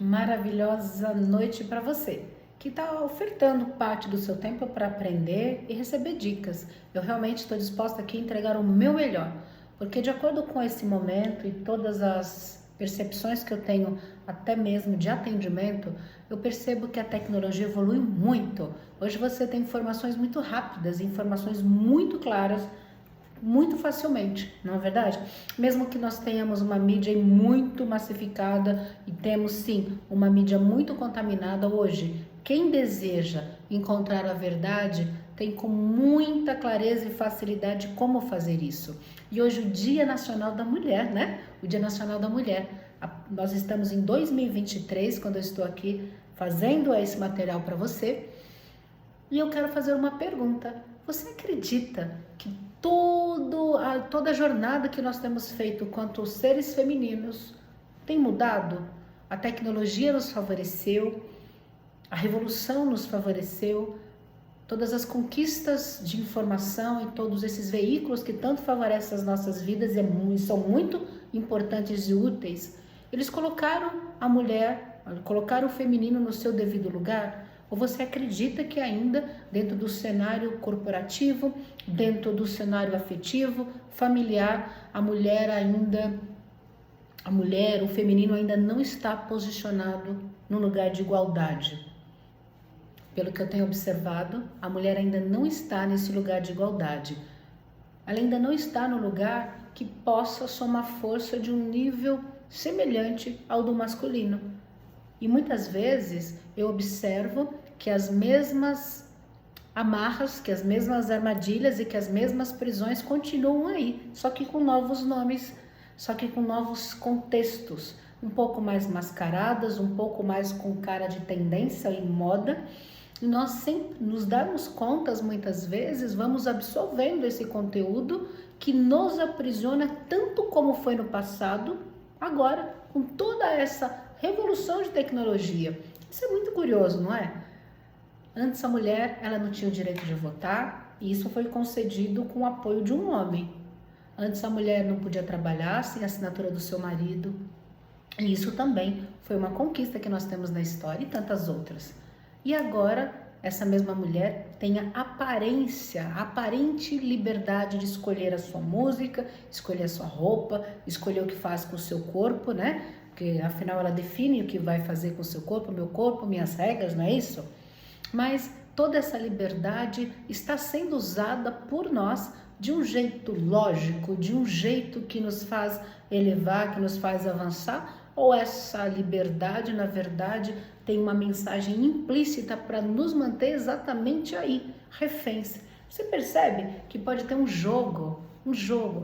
Maravilhosa noite para você que está ofertando parte do seu tempo para aprender e receber dicas. Eu realmente estou disposta aqui a entregar o meu melhor, porque de acordo com esse momento e todas as percepções que eu tenho, até mesmo de atendimento, eu percebo que a tecnologia evolui muito. Hoje você tem informações muito rápidas, informações muito claras, muito facilmente, não é verdade? Mesmo que nós tenhamos uma mídia muito massificada e temos sim uma mídia muito contaminada hoje, quem deseja encontrar a verdade tem com muita clareza e facilidade como fazer isso. E hoje o Dia Nacional da Mulher, né? O Dia Nacional da Mulher. Nós estamos em 2023, quando eu estou aqui fazendo esse material para você. E eu quero fazer uma pergunta. Você acredita que toda a jornada que nós temos feito quanto seres femininos tem mudado? A tecnologia nos favoreceu, a revolução nos favoreceu, todas as conquistas de informação e todos esses veículos que tanto favorecem as nossas vidas e são muito importantes e úteis, eles colocaram a mulher, colocaram o feminino no seu devido lugar? Ou você acredita que ainda dentro do cenário corporativo, dentro do cenário afetivo, familiar, o feminino ainda não está posicionado no lugar de igualdade? Pelo que eu tenho observado, a mulher ainda não está nesse lugar de igualdade. Ela ainda não está no lugar que possa somar força de um nível semelhante ao do masculino. E muitas vezes eu observo que as mesmas amarras, que as mesmas armadilhas e que as mesmas prisões continuam aí, só que com novos nomes, só que com novos contextos, um pouco mais mascaradas, um pouco mais com cara de tendência e moda. E nós, sem nos darmos contas, muitas vezes, vamos absorvendo esse conteúdo que nos aprisiona tanto como foi no passado, agora, com toda essa revolução de tecnologia. Isso é muito curioso, não é? Antes a mulher, ela não tinha o direito de votar e isso foi concedido com o apoio de um homem. Antes a mulher não podia trabalhar sem a assinatura do seu marido. E isso também foi uma conquista que nós temos na história e tantas outras. E agora, essa mesma mulher tem a aparente liberdade de escolher a sua música, escolher a sua roupa, escolher o que faz com o seu corpo, né? Porque afinal ela define o que vai fazer com o seu corpo, meu corpo, minhas regras, não é isso? Mas toda essa liberdade está sendo usada por nós de um jeito lógico, de um jeito que nos faz elevar, que nos faz avançar, ou essa liberdade, na verdade, tem uma mensagem implícita para nos manter exatamente aí, reféns. Você percebe que pode ter um jogo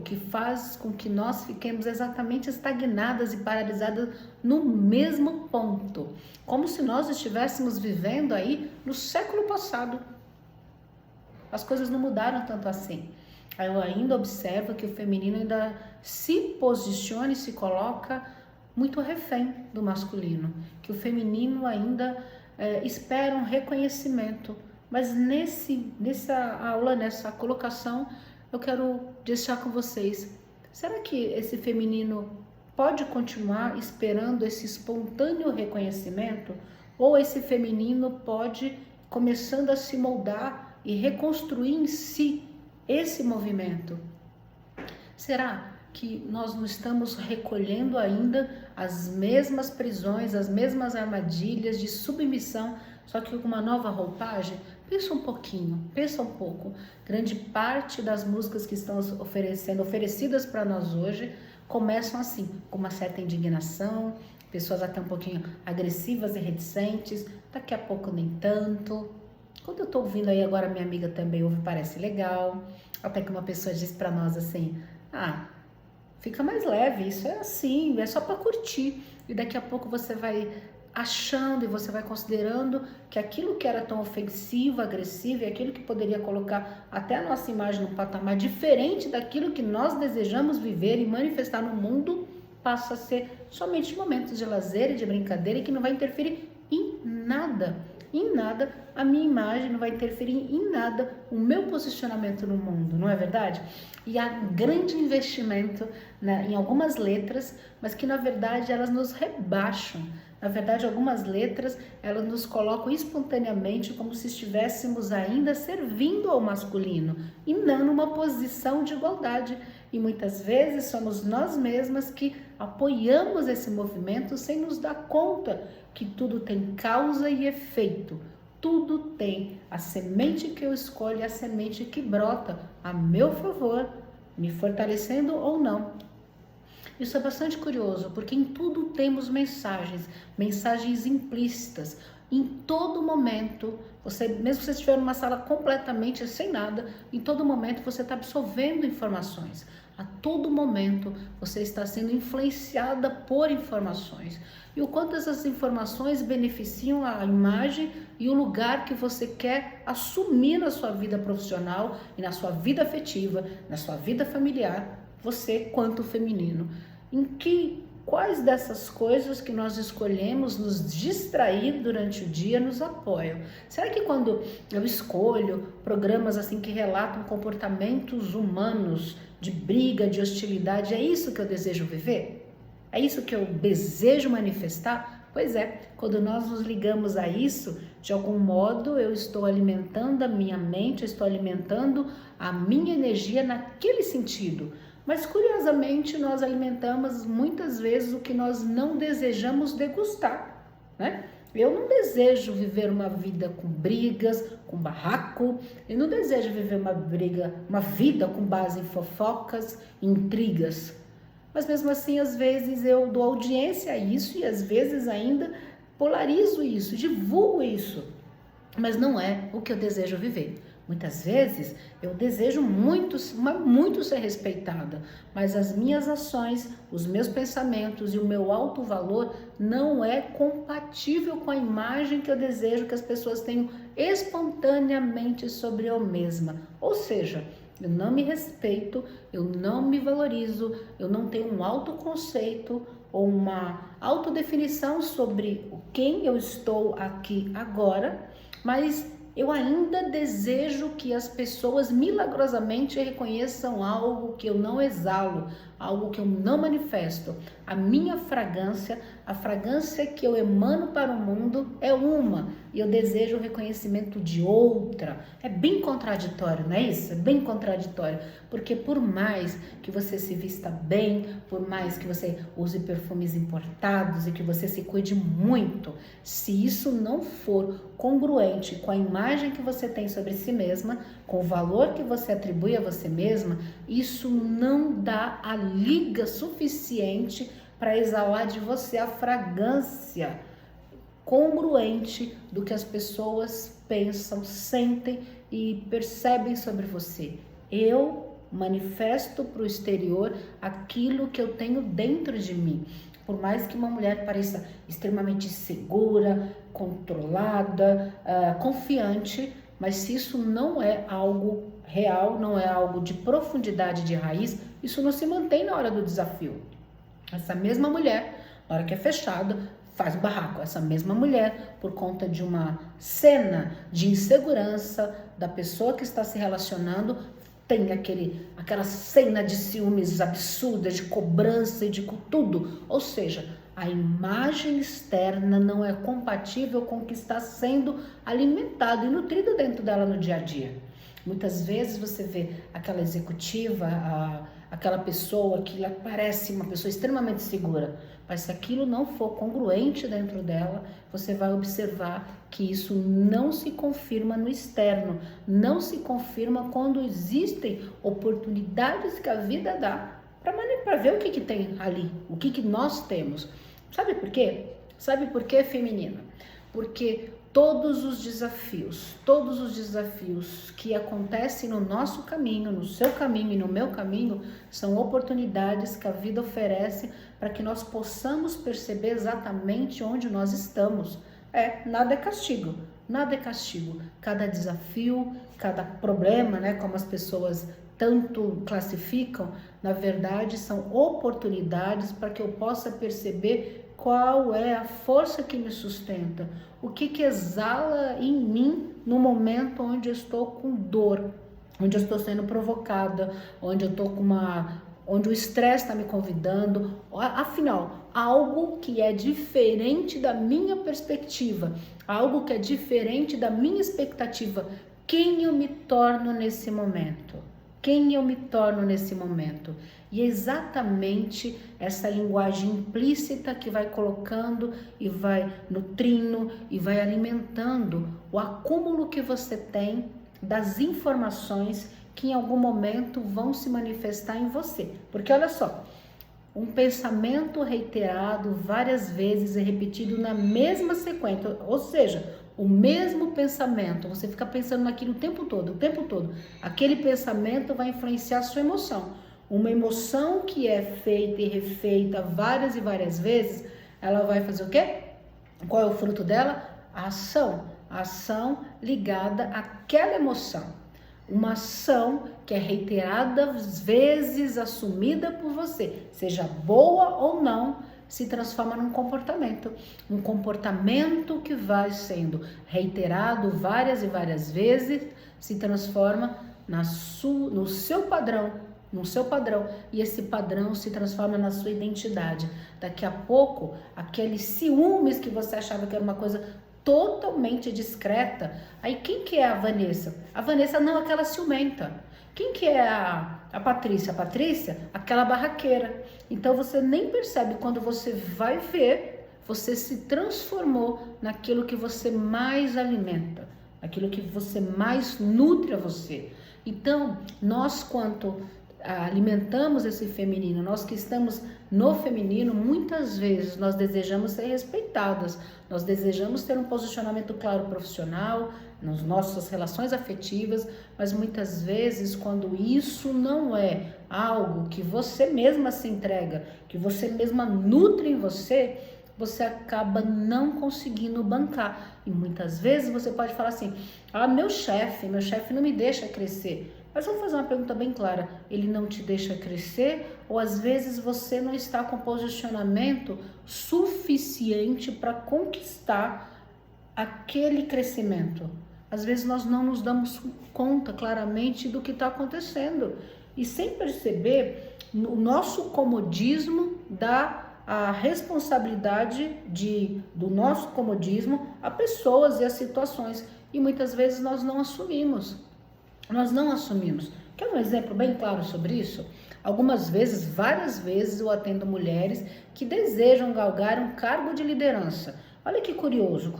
que faz com que nós fiquemos exatamente estagnadas e paralisadas no mesmo ponto, como se nós estivéssemos vivendo aí no século passado. As coisas não mudaram tanto assim. Eu ainda observo que o feminino ainda se posiciona e se coloca muito refém do masculino, que o feminino ainda espera um reconhecimento. Mas nessa aula, nessa colocação, eu quero deixar com vocês, será que esse feminino pode continuar esperando esse espontâneo reconhecimento? Ou esse feminino pode começando a se moldar e reconstruir em si esse movimento? Será que nós não estamos recolhendo ainda as mesmas prisões, as mesmas armadilhas de submissão, só que com uma nova roupagem? Pensa um pouquinho, pensa um pouco. Grande parte das músicas que estão oferecidas para nós hoje começam assim, com uma certa indignação, pessoas até um pouquinho agressivas e reticentes, daqui a pouco nem tanto. Quando eu estou ouvindo aí agora, minha amiga também ouve, parece legal, até que uma pessoa diz para nós assim, fica mais leve, isso é assim, é só para curtir. E daqui a pouco você vai achando e você vai considerando que aquilo que era tão ofensivo, agressivo, e aquilo que poderia colocar até a nossa imagem num patamar diferente daquilo que nós desejamos viver e manifestar no mundo, passa a ser somente momentos de lazer e de brincadeira e que não vai interferir em nada. Em nada, a minha imagem não vai interferir em nada o meu posicionamento no mundo, não é verdade? E há grande investimento em algumas letras, mas que na verdade elas nos rebaixam, Na verdade, algumas letras, elas nos colocam espontaneamente como se estivéssemos ainda servindo ao masculino e não numa posição de igualdade. E muitas vezes somos nós mesmas que apoiamos esse movimento sem nos dar conta que tudo tem causa e efeito. Tudo tem a semente que eu escolho, a semente que brota a meu favor, me fortalecendo ou não. Isso é bastante curioso, porque em tudo temos mensagens implícitas. Em todo momento, mesmo que você estiver numa sala completamente sem nada, em todo momento você está absorvendo informações. A todo momento você está sendo influenciada por informações. E o quanto essas informações beneficiam a imagem e o lugar que você quer assumir na sua vida profissional e na sua vida afetiva, na sua vida familiar, você quanto feminino. Quais dessas coisas que nós escolhemos nos distrair durante o dia nos apoiam? Será que quando eu escolho programas assim que relatam comportamentos humanos de briga, de hostilidade, é isso que eu desejo viver? É isso que eu desejo manifestar? Pois é, quando nós nos ligamos a isso, de algum modo eu estou alimentando a minha mente, eu estou alimentando a minha energia naquele sentido. Mas curiosamente nós alimentamos muitas vezes o que nós não desejamos degustar, né? Eu não desejo viver uma vida com brigas, com barraco, eu não desejo viver uma vida com base em fofocas, intrigas. Mas mesmo assim, às vezes eu dou audiência a isso e às vezes ainda polarizo isso, divulgo isso. Mas não é o que eu desejo viver. Muitas vezes eu desejo muito ser respeitada, mas as minhas ações, os meus pensamentos e o meu alto valor não é compatível com a imagem que eu desejo que as pessoas tenham espontaneamente sobre eu mesma. Ou seja, eu não me respeito, eu não me valorizo, eu não tenho um autoconceito ou uma autodefinição sobre quem eu estou aqui agora, mas eu ainda desejo que as pessoas milagrosamente reconheçam algo que eu não exalo, algo que eu não manifesto. A minha fragrância, a fragrância que eu emano para o mundo é uma, e eu desejo o reconhecimento de outra. É bem contraditório, não é isso? É bem contraditório, porque por mais que você se vista bem, por mais que você use perfumes importados e que você se cuide muito, se isso não for congruente com a imagem que você tem sobre si mesma, com o valor que você atribui a você mesma, isso não dá a liga suficiente para exalar de você a fragrância congruente do que as pessoas pensam, sentem e percebem sobre você. Eu manifesto para o exterior aquilo que eu tenho dentro de mim. Por mais que uma mulher pareça extremamente segura, controlada, confiante, mas se isso não é algo real, não é algo de profundidade de raiz, isso não se mantém na hora do desafio. Essa mesma mulher, na hora que é fechada, faz o barraco. Essa mesma mulher, por conta de uma cena de insegurança da pessoa que está se relacionando, tem aquela cena de ciúmes absurda, de cobrança e de tudo. Ou seja, a imagem externa não é compatível com o que está sendo alimentado e nutrido dentro dela no dia a dia. Muitas vezes você vê aquela executiva, aquela pessoa que parece uma pessoa extremamente segura, mas se aquilo não for congruente dentro dela, você vai observar que isso não se confirma no externo, não se confirma quando existem oportunidades que a vida dá para ver o que tem ali, o que nós temos. Sabe por quê? Sabe por quê, feminina? Porque todos os desafios que acontecem no nosso caminho, no seu caminho e no meu caminho, são oportunidades que a vida oferece para que nós possamos perceber exatamente onde nós estamos. Nada é castigo, nada é castigo. Cada desafio, cada problema, né, como as pessoas tanto classificam, na verdade são oportunidades para que eu possa perceber qual é a força que me sustenta, o que exala em mim no momento onde eu estou com dor, onde eu estou sendo provocada, onde eu estou onde o estresse está me convidando. Afinal, algo que é diferente da minha perspectiva, algo que é diferente da minha expectativa. Quem eu me torno nesse momento? Quem eu me torno nesse momento? E é exatamente essa linguagem implícita que vai colocando e vai nutrindo e vai alimentando o acúmulo que você tem das informações que em algum momento vão se manifestar em você. Porque olha só, um pensamento reiterado várias vezes e repetido na mesma sequência, ou seja, o mesmo pensamento, você fica pensando naquilo o tempo todo, aquele pensamento vai influenciar a sua emoção. Uma emoção que é feita e refeita várias e várias vezes, ela vai fazer o quê? Qual é o fruto dela? A ação ligada àquela emoção. Uma ação que é reiterada vezes, assumida por você, seja boa ou não, se transforma num comportamento. Um comportamento que vai sendo reiterado várias e várias vezes, se transforma no seu padrão, e esse padrão se transforma na sua identidade. Daqui a pouco, aqueles ciúmes que você achava que era uma coisa totalmente discreta. Aí quem que é a Vanessa? A Vanessa não, aquela ciumenta. Quem que é a Patrícia? A Patrícia, aquela barraqueira. Então você nem percebe, quando você vai ver, você se transformou naquilo que você mais alimenta, naquilo que você mais nutre a você. Então, nós quanto alimentamos esse feminino, nós que estamos no feminino, muitas vezes nós desejamos ser respeitadas, nós desejamos ter um posicionamento claro profissional, nas nossas relações afetivas, mas muitas vezes quando isso não é algo que você mesma se entrega, que você mesma nutre em você, você acaba não conseguindo bancar. E muitas vezes você pode falar assim, meu chefe não me deixa crescer. Mas vamos fazer uma pergunta bem clara, ele não te deixa crescer? Ou às vezes você não está com posicionamento suficiente para conquistar aquele crescimento? Às vezes nós não nos damos conta claramente do que está acontecendo. E sem perceber, o nosso comodismo dá a responsabilidade do nosso comodismo a pessoas e a situações. E muitas vezes nós não assumimos. Quer um exemplo bem claro sobre isso? Algumas vezes, várias vezes, eu atendo mulheres que desejam galgar um cargo de liderança. Olha que curioso.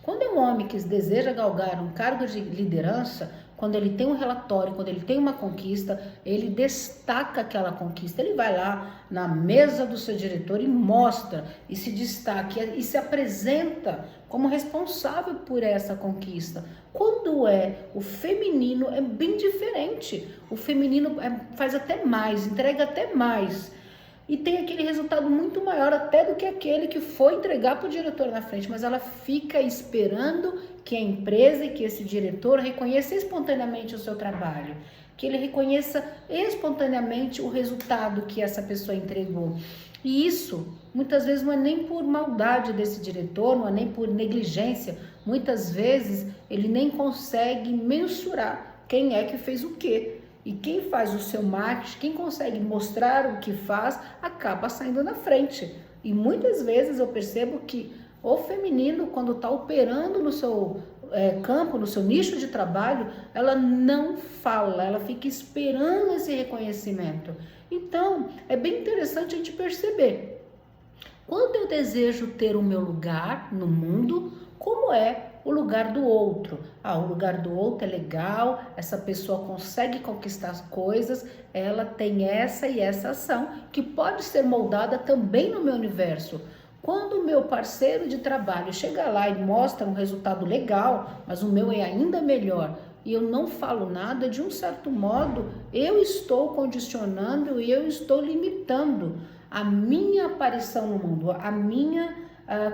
Quando é um homem que deseja galgar um cargo de liderança, quando ele tem um relatório, quando ele tem uma conquista, ele destaca aquela conquista. Ele vai lá na mesa do seu diretor e mostra, e se destaca, e se apresenta como responsável por essa conquista. Quando é o feminino, é bem diferente. O feminino faz até mais, entrega até mais. E tem aquele resultado muito maior até do que aquele que foi entregar para o diretor na frente. Mas ela fica esperando que a empresa e que esse diretor reconheça espontaneamente o seu trabalho. Que ele reconheça espontaneamente o resultado que essa pessoa entregou. E isso, muitas vezes, não é nem por maldade desse diretor, não é nem por negligência. Muitas vezes, ele nem consegue mensurar quem é que fez o quê. E quem faz o seu marketing, quem consegue mostrar o que faz, acaba saindo na frente. E muitas vezes eu percebo que o feminino, quando está operando no seu campo, no seu nicho de trabalho, ela não fala, ela fica esperando esse reconhecimento. Então, é bem interessante a gente perceber. Quando eu desejo ter o meu lugar no mundo, como é o lugar do outro? O lugar do outro é legal, essa pessoa consegue conquistar as coisas, ela tem essa e essa ação que pode ser moldada também no meu universo. Quando o meu parceiro de trabalho chega lá e mostra um resultado legal, mas o meu é ainda melhor, e eu não falo nada, de um certo modo, eu estou condicionando e eu estou limitando a minha aparição no mundo, a minha,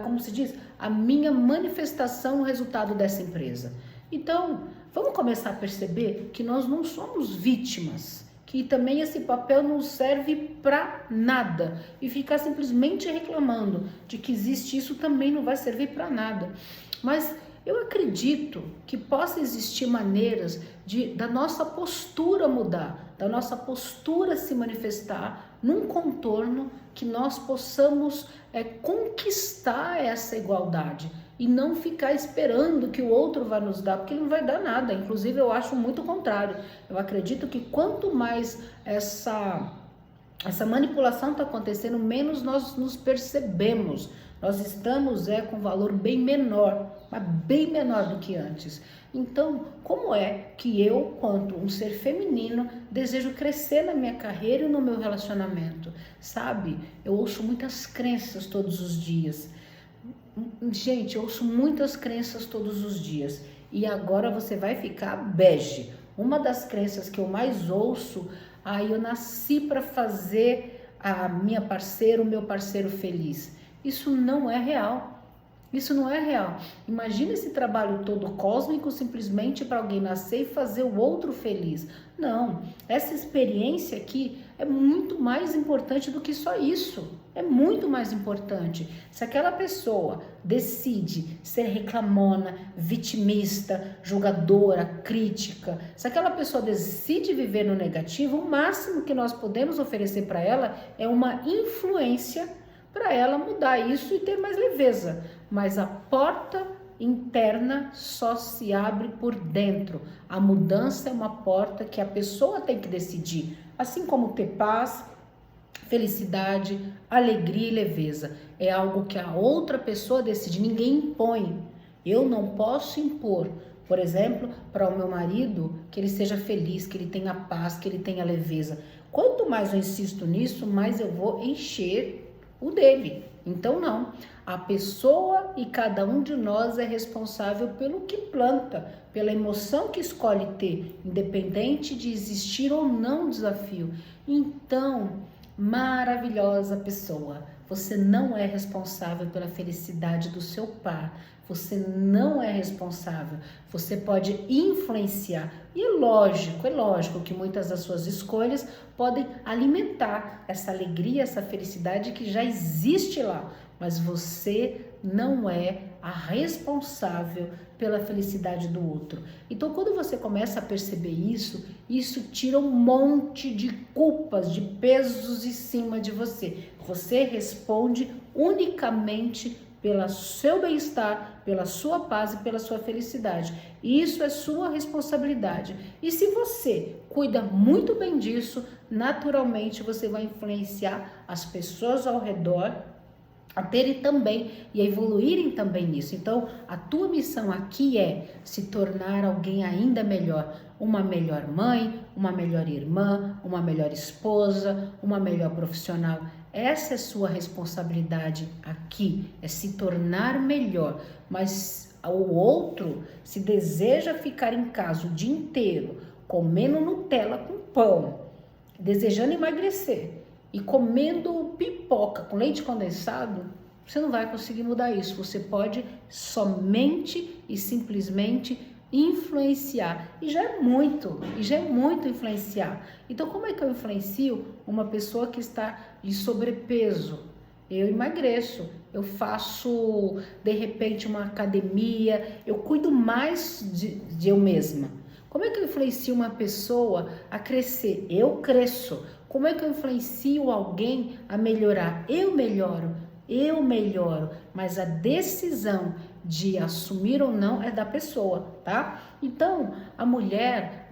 como se diz, a minha manifestação no resultado dessa empresa. Então, vamos começar a perceber que nós não somos vítimas, que também esse papel não serve para nada, e ficar simplesmente reclamando de que existe isso também não vai servir para nada. Mas eu acredito que possa existir maneiras da nossa postura mudar, da nossa postura se manifestar num contorno que nós possamos conquistar essa igualdade e não ficar esperando que o outro vai nos dar, porque ele não vai dar nada. Inclusive, eu acho muito o contrário. Eu acredito que quanto mais essa manipulação está acontecendo, menos nós nos percebemos. Nós estamos com valor bem menor, mas bem menor do que antes. Então, como é que eu, quanto um ser feminino, desejo crescer na minha carreira e no meu relacionamento? Sabe, eu ouço muitas crenças todos os dias. Gente, eu ouço muitas crenças todos os dias. E agora você vai ficar bege. Uma das crenças que eu mais ouço: eu nasci para fazer a minha parceira, o meu parceiro feliz. Isso não é real. Isso não é real. Imagina esse trabalho todo cósmico simplesmente para alguém nascer e fazer o outro feliz. Não, essa experiência aqui é muito mais importante do que só isso. É muito mais importante. Se aquela pessoa decide ser reclamona, vitimista, julgadora, crítica, se aquela pessoa decide viver no negativo, o máximo que nós podemos oferecer para ela é uma influência para ela mudar isso e ter mais leveza. Mas a porta interna só se abre por dentro. A mudança é uma porta que a pessoa tem que decidir. Assim como ter paz, felicidade, alegria e leveza. É algo que a outra pessoa decide, ninguém impõe. Eu não posso impor, por exemplo, para o meu marido que ele seja feliz, que ele tenha paz, que ele tenha leveza. Quanto mais eu insisto nisso, mais eu vou encher o dele. Então não, a pessoa e cada um de nós é responsável pelo que planta, pela emoção que escolhe ter, independente de existir ou não desafio. Então, maravilhosa pessoa, você não é responsável pela felicidade do seu par, você não é responsável, você pode influenciar. E é lógico que muitas das suas escolhas podem alimentar essa alegria, essa felicidade que já existe lá, mas você não é a responsável pela felicidade do outro. Então, quando você começa a perceber isso, isso tira um monte de culpas, de pesos em cima de você. Você responde unicamente pelo seu bem-estar, pela sua paz e pela sua felicidade. Isso é sua responsabilidade. E se você cuida muito bem disso, naturalmente você vai influenciar as pessoas ao redor a terem também e a evoluírem também nisso. Então, a tua missão aqui é se tornar alguém ainda melhor, uma melhor mãe, uma melhor irmã, uma melhor esposa, uma melhor profissional. Essa é sua responsabilidade aqui, é se tornar melhor. Mas o outro, se deseja ficar em casa o dia inteiro, comendo Nutella com pão, desejando emagrecer e comendo pipoca com leite condensado, você não vai conseguir mudar isso. Você pode somente e simplesmente influenciar. E já é muito influenciar. Então, como é que eu influencio uma pessoa que está de sobrepeso? Eu emagreço, eu faço, de repente, uma academia, eu cuido mais de eu mesma. Como é que eu influencio uma pessoa a crescer? Eu cresço. Como é que eu influencio alguém a melhorar? Eu melhoro, mas a decisão de assumir ou não é da pessoa, tá? Então, a mulher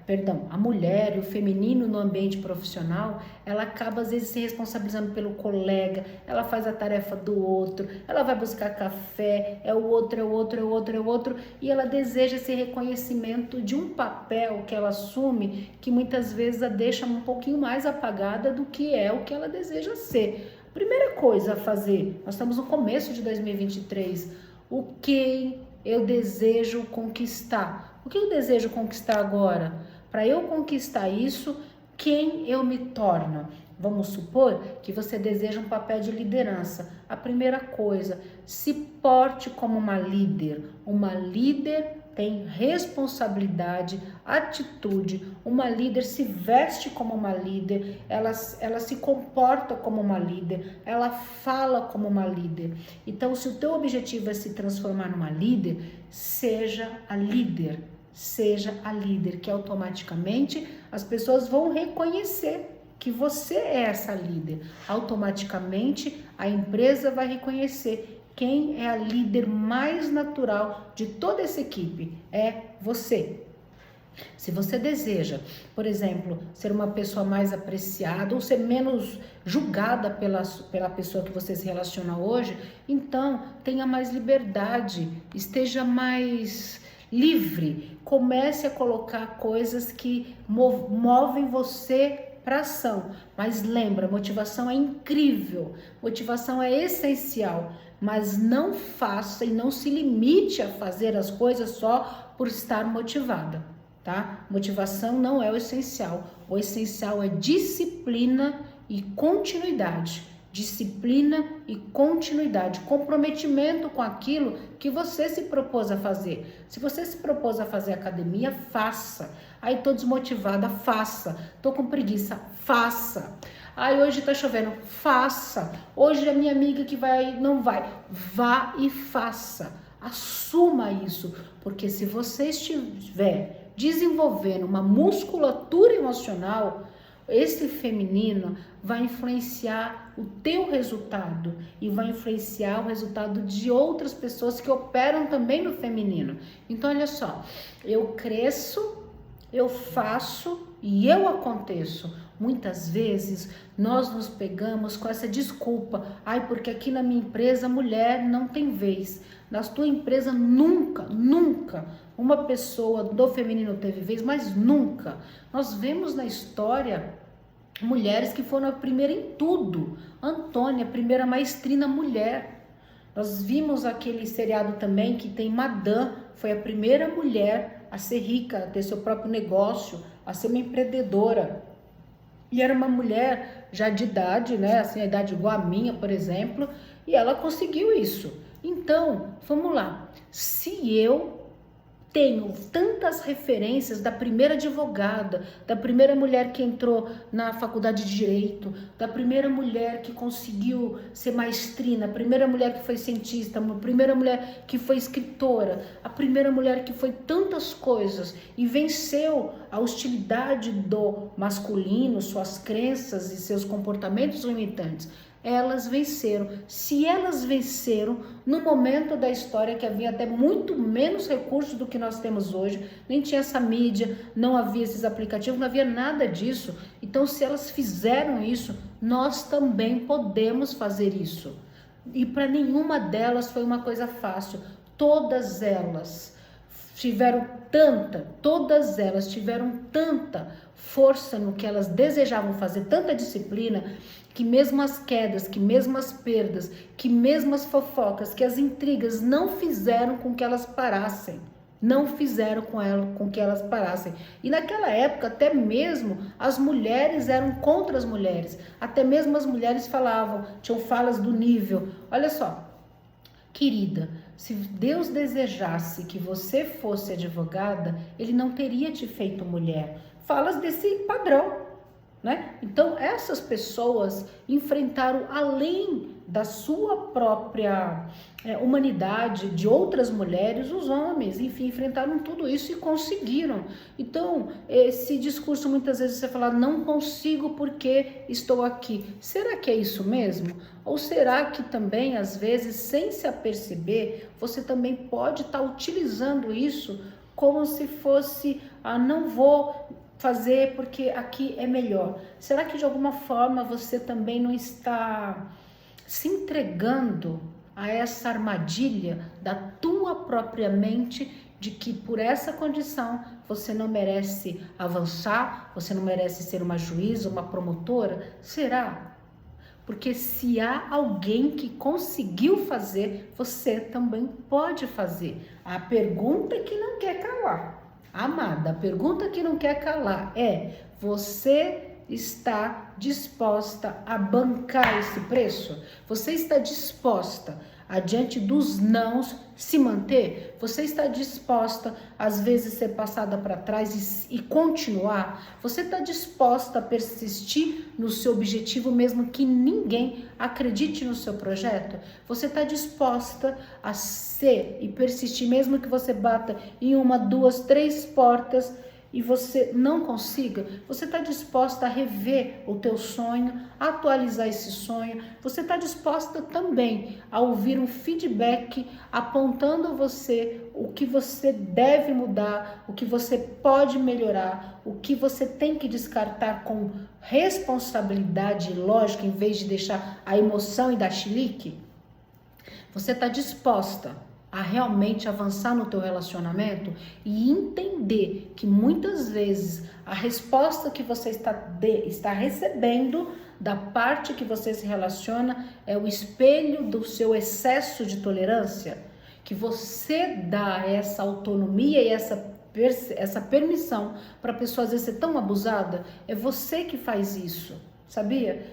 e o feminino no ambiente profissional, ela acaba às vezes se responsabilizando pelo colega, ela faz a tarefa do outro, ela vai buscar café, é o outro, e ela deseja esse reconhecimento de um papel que ela assume, que muitas vezes a deixa um pouquinho mais apagada do que é o que ela deseja ser. Primeira coisa a fazer, nós estamos no começo de 2023, o que eu desejo conquistar? O que eu desejo conquistar agora? Para eu conquistar isso, quem eu me torno? Vamos supor que você deseja um papel de liderança. A primeira coisa, se porte como uma líder. Uma líder tem responsabilidade, atitude. Uma líder se veste como uma líder, ela se comporta como uma líder, ela fala como uma líder. Então, se o teu objetivo é se transformar numa líder, seja a líder, que automaticamente as pessoas vão reconhecer que você é essa líder, automaticamente a empresa vai reconhecer quem é a líder mais natural de toda essa equipe. É você. Se você deseja, por exemplo, ser uma pessoa mais apreciada ou ser menos julgada pela pessoa que você se relaciona hoje, então tenha mais liberdade, esteja mais livre, comece a colocar coisas que movem você para ação. Mas lembra, motivação é incrível, motivação é essencial, mas não faça e não se limite a fazer as coisas só por estar motivada. Tá? Motivação não é o essencial é disciplina e continuidade. Disciplina e continuidade, comprometimento com aquilo que você se propôs a fazer. Se você se propôs a fazer academia, faça. Aí tô desmotivada, faça. Tô com preguiça, faça. Aí hoje tá chovendo, faça. Hoje a minha amiga que vai, não vai. Vá e faça. Assuma isso, porque se você estiver desenvolvendo uma musculatura emocional, esse feminino vai influenciar o teu resultado e vai influenciar o resultado de outras pessoas que operam também no feminino. Então, olha só, eu cresço, eu faço e eu aconteço. Muitas vezes nós nos pegamos com essa desculpa, porque aqui na minha empresa a mulher não tem vez. Na tua empresa nunca uma pessoa do feminino teve vez, mas nunca. Nós vemos na história mulheres que foram a primeira em tudo. Antônia, a primeira maestrina mulher. Nós vimos aquele seriado também que tem Madame, foi a primeira mulher a ser rica, a ter seu próprio negócio, a ser uma empreendedora. E era uma mulher já de idade, né? Assim, a idade igual a minha, por exemplo, e ela conseguiu isso. Então, vamos lá. Se eu tenho tantas referências da primeira advogada, da primeira mulher que entrou na faculdade de Direito, da primeira mulher que conseguiu ser maestrina, a primeira mulher que foi cientista, a primeira mulher que foi escritora, a primeira mulher que foi tantas coisas e venceu a hostilidade do masculino, suas crenças e seus comportamentos limitantes. Elas venceram. Se elas venceram no momento da história que havia até muito menos recursos do que nós temos hoje, nem tinha essa mídia, não havia esses aplicativos, não havia nada disso. Então, se elas fizeram isso, nós também podemos fazer isso. E para nenhuma delas foi uma coisa fácil. Todas elas tiveram tanta força no que elas desejavam fazer, tanta disciplina, que mesmo as quedas, que mesmo as perdas, que mesmo as fofocas, que as intrigas não fizeram com que elas parassem. Não fizeram com que elas parassem. E naquela época, até mesmo as mulheres eram contra as mulheres. Até mesmo as mulheres falavam, tinham falas do nível. Olha só, querida, se Deus desejasse que você fosse advogada, Ele não teria te feito mulher. Falas desse padrão, né? Então, essas pessoas enfrentaram, além da sua própria humanidade, de outras mulheres, os homens, enfim, enfrentaram tudo isso e conseguiram. Então, esse discurso, muitas vezes você fala, não consigo porque estou aqui. Será que é isso mesmo? Ou será que também, às vezes, sem se aperceber, você também pode estar utilizando isso como se fosse, não vou fazer porque aqui é melhor. Será que de alguma forma você também não está se entregando a essa armadilha da tua própria mente de que por essa condição você não merece avançar, você não merece ser uma juíza, uma promotora? Será? Porque se há alguém que conseguiu fazer, você também pode fazer. A pergunta que não quer calar. Amada, a pergunta que não quer calar é: você está disposta a bancar esse preço? Você está disposta a, diante dos nãos, se manter? Você está disposta, às vezes, ser passada para trás e continuar? Você está disposta a persistir no seu objetivo, mesmo que ninguém acredite no seu projeto? Você está disposta a ser e persistir, mesmo que você bata em 1, 2, 3 portas e você não consiga, você está disposta a rever o teu sonho, a atualizar esse sonho, você está disposta também a ouvir um feedback apontando a você o que você deve mudar, o que você pode melhorar, o que você tem que descartar com responsabilidade e lógica, em vez de deixar a emoção e dar chilique? Você está disposta a realmente avançar no teu relacionamento e entender que muitas vezes a resposta que você está recebendo da parte que você se relaciona é o espelho do seu excesso de tolerância? Que você dá essa autonomia e essa permissão para a pessoa às vezes ser tão abusada? É você que faz isso. Sabia?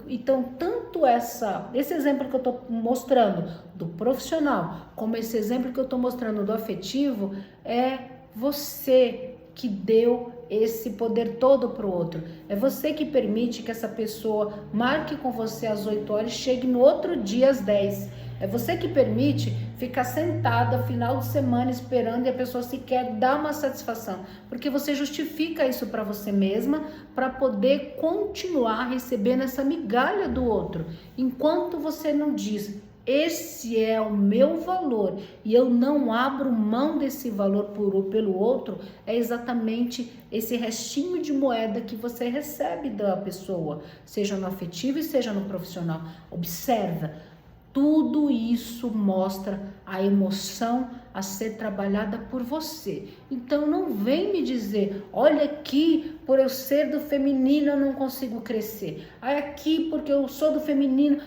Então, tanto esse exemplo que eu estou mostrando do profissional, como esse exemplo que eu estou mostrando do afetivo, é você que deu esse poder todo para o outro. É você que permite que essa pessoa marque com você às 8 horas e chegue no outro dia às 10. É você que permite ficar sentada final de semana esperando e a pessoa sequer dá uma satisfação. Porque você justifica isso para você mesma para poder continuar recebendo essa migalha do outro. Enquanto você não diz, esse é o meu valor e eu não abro mão desse valor pelo outro, é exatamente esse restinho de moeda que você recebe da pessoa, seja no afetivo e seja no profissional. Observa. Tudo isso mostra a emoção a ser trabalhada por você. Então não vem me dizer, olha aqui, por eu ser do feminino eu não consigo crescer. Aqui porque eu sou do feminino.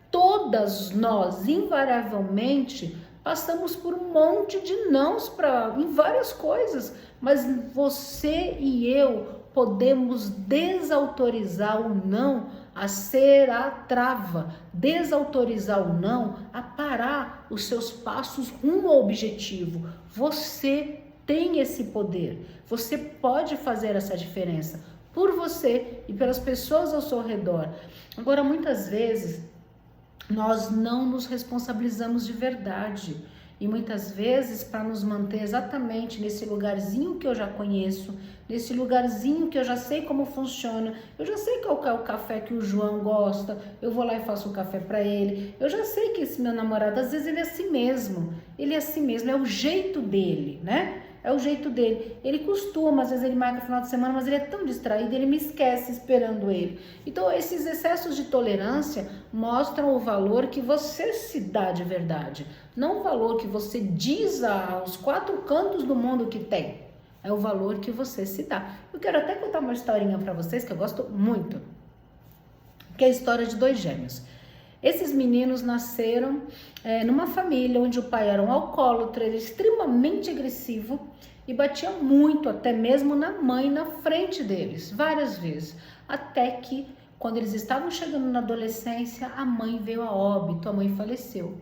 Todas nós, invariavelmente, passamos por um monte de nãos em várias coisas. Mas você e eu podemos desautorizar o não a ser a trava, desautorizar o não a parar os seus passos rumo ao objetivo. Você tem esse poder, você pode fazer essa diferença por você e pelas pessoas ao seu redor. Agora, muitas vezes, nós não nos responsabilizamos de verdade. E muitas vezes, para nos manter exatamente nesse lugarzinho que eu já conheço, nesse lugarzinho que eu já sei como funciona, eu já sei qual é o café que o João gosta, eu vou lá e faço o café para ele, eu já sei que esse meu namorado, às vezes ele é assim mesmo, é o jeito dele, né? É o jeito dele. Ele costuma, às vezes ele marca final de semana, mas ele é tão distraído, ele me esquece esperando ele. Então, esses excessos de tolerância mostram o valor que você se dá de verdade. Não o valor que você diz aos 4 cantos do mundo que tem. É o valor que você se dá. Eu quero até contar uma historinha para vocês que eu gosto muito. Que é a história de 2 gêmeos. Esses meninos nasceram numa família onde o pai era um alcoólatra, ele extremamente agressivo e batia muito, até mesmo na mãe, na frente deles, várias vezes. Até que, quando eles estavam chegando na adolescência, a mãe veio a óbito, a mãe faleceu.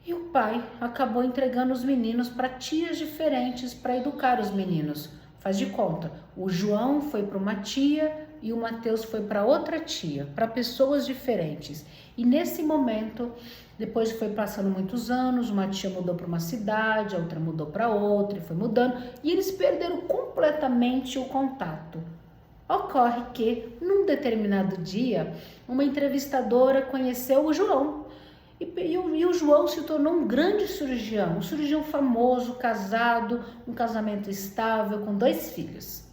E o pai acabou entregando os meninos para tias diferentes para educar os meninos. Faz de conta, o João foi para uma tia e o Mateus foi para outra tia, para pessoas diferentes. E nesse momento, depois foi passando muitos anos, uma tia mudou para uma cidade, a outra mudou para outra, e foi mudando, e eles perderam completamente o contato. Ocorre que, num determinado dia, uma entrevistadora conheceu o João. E o João se tornou um grande cirurgião, um cirurgião famoso, casado, um casamento estável, com 2 filhos.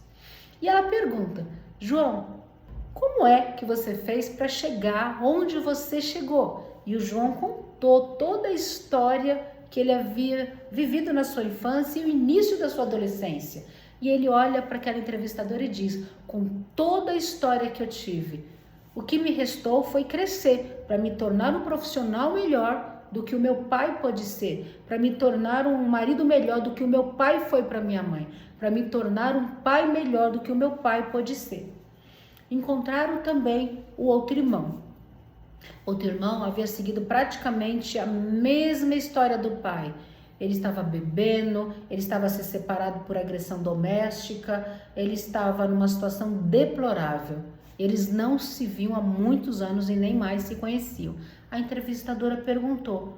E ela pergunta, João, como é que você fez para chegar onde você chegou? E o João contou toda a história que ele havia vivido na sua infância e o início da sua adolescência. E ele olha para aquela entrevistadora e diz, com toda a história que eu tive, o que me restou foi crescer para me tornar um profissional melhor do que o meu pai pode ser, para me tornar um marido melhor do que o meu pai foi para minha mãe, para me tornar um pai melhor do que o meu pai pode ser. Encontraram também o outro irmão. Outro irmão havia seguido praticamente a mesma história do pai. Ele estava bebendo, ele estava se separado por agressão doméstica, ele estava numa situação deplorável. Eles não se viam há muitos anos e nem mais se conheciam. A entrevistadora perguntou,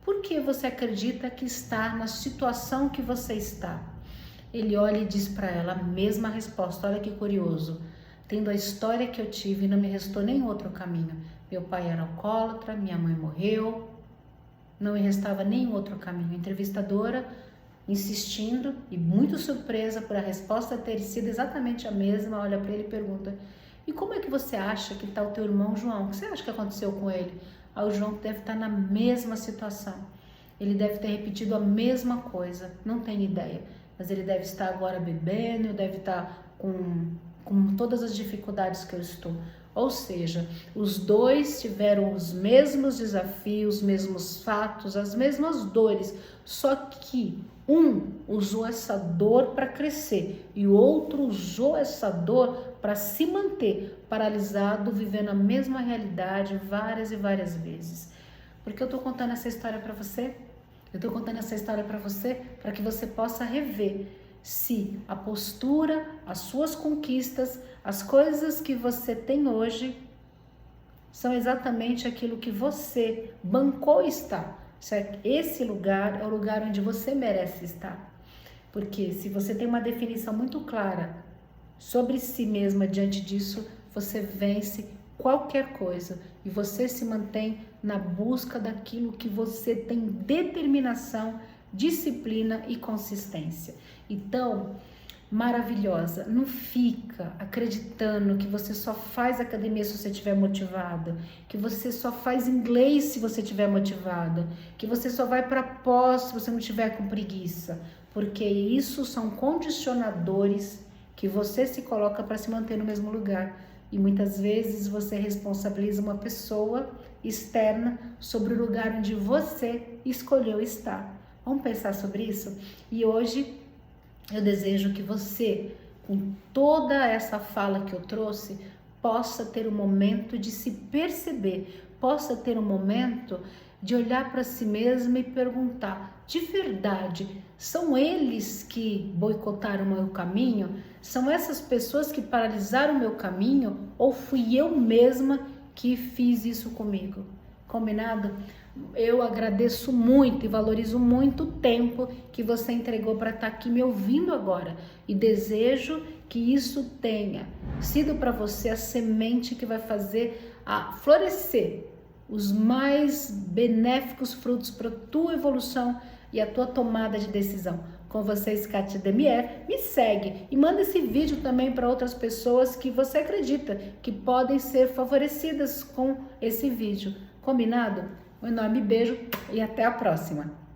por que você acredita que está na situação que você está? Ele olha e diz para ela a mesma resposta. Olha que curioso. Tendo a história que eu tive, não me restou nenhum outro caminho. Meu pai era alcoólatra, minha mãe morreu, não me restava nenhum outro caminho. A entrevistadora, insistindo e muito surpresa por a resposta ter sido exatamente a mesma, olha para ele e pergunta: e como é que você acha que está o teu irmão João? O que você acha que aconteceu com ele? O João deve estar na mesma situação. Ele deve ter repetido a mesma coisa, não tem ideia. Mas ele deve estar agora bebendo, deve estar com todas as dificuldades que eu estou. Ou seja, os dois tiveram os mesmos desafios, os mesmos fatos, as mesmas dores, só que um usou essa dor para crescer e o outro usou essa dor para se manter paralisado, vivendo a mesma realidade várias e várias vezes. Porque eu estou contando essa história para você? Eu estou contando essa história para você para que você possa rever se a postura, as suas conquistas, as coisas que você tem hoje são exatamente aquilo que você bancou estar. Esse lugar é o lugar onde você merece estar. Porque se você tem uma definição muito clara sobre si mesma diante disso, você vence qualquer coisa e você se mantém na busca daquilo que você tem determinação, disciplina e consistência. Então, maravilhosa, não fica acreditando que você só faz academia se você estiver motivada, que você só faz inglês se você estiver motivada, que você só vai para pós se você não estiver com preguiça, porque isso são condicionadores que você se coloca para se manter no mesmo lugar. E muitas vezes você responsabiliza uma pessoa externa sobre o lugar onde você escolheu estar. Vamos pensar sobre isso? E hoje eu desejo que você, com toda essa fala que eu trouxe, possa ter um momento de se perceber, possa ter um momento de olhar para si mesmo e perguntar: de verdade, são eles que boicotaram o meu caminho? São essas pessoas que paralisaram o meu caminho? Ou fui eu mesma que fiz isso comigo? Combinado? Eu agradeço muito e valorizo muito o tempo que você entregou para estar aqui me ouvindo agora. E desejo que isso tenha sido para você a semente que vai fazer a florescer os mais benéficos frutos para a tua evolução e a tua tomada de decisão. Com vocês, Kátia Demier, me segue e manda esse vídeo também para outras pessoas que você acredita que podem ser favorecidas com esse vídeo. Combinado? Um enorme beijo e até a próxima!